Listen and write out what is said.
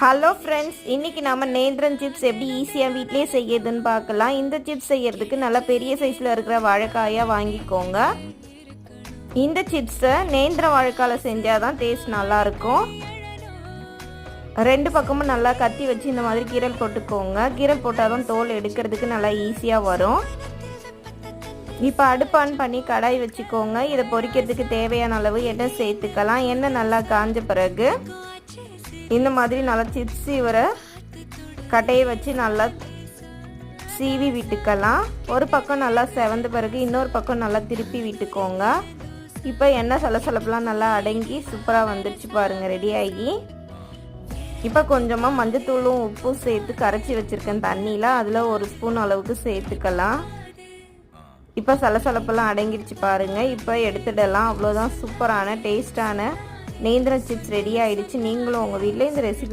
Hello friends, இன்றைக்கி நம்ம Nendran chips எப்படி ஈஸியாக வீட்டிலே செய்யறதுன்னு பார்க்கலாம். இந்த சிப்ஸ் செய்யறதுக்கு நல்லா பெரிய சைஸில் இருக்கிற வாழைக்காயாக வாங்கிக்கோங்க. இந்த சிப்ஸை நேந்திர வாழைக்காயில் செஞ்சால் தான் டேஸ்ட் நல்லாயிருக்கும். ரெண்டு பக்கமும் நல்லா கத்தி வச்சு இந்த மாதிரி கீரல் போட்டுக்கோங்க. கீரல் போட்டால் தான் தோல் எடுக்கிறதுக்கு நல்லா ஈஸியாக வரும். இப்போ அடுப்பு ஆன் பண்ணி கடாய் வச்சுக்கோங்க. இதை பொரிக்கிறதுக்கு தேவையான அளவு எண்ணெய் சேர்த்துக்கலாம். எண்ணெய் நல்லா காஞ்ச பிறகு இந்த மாதிரி நல்லா சிப்ஸ் சீவரை கட்டையை வச்சு நல்லா சீவி விட்டுக்கலாம். ஒரு பக்கம் நல்லா செவந்த பிறகு இன்னொரு பக்கம் நல்லா திருப்பி விட்டுக்கோங்க. இப்போ எண்ணெய் சலசலப்புலாம் நல்லா அடங்கி சூப்பராக வந்துடுச்சு பாருங்கள், ரெடி ஆகி. இப்போ கொஞ்சமாக மஞ்சத்தூளும் உப்பும் சேர்த்து கரைச்சி வச்சுருக்கேன் தண்ணியில், அதில் ஒரு ஸ்பூன் அளவுக்கு சேர்த்துக்கலாம். இப்போ சலசலப்பெல்லாம் அடங்கிடுச்சு பாருங்கள். இப்போ எடுத்துடலாம். அவ்வளோதான், சூப்பரான டேஸ்டான நேந்திர சிப்ஸ் ரெடி ஆகிடுச்சு. நீங்களும் உங்கள் வீட்டில் இந்த ரெசிபி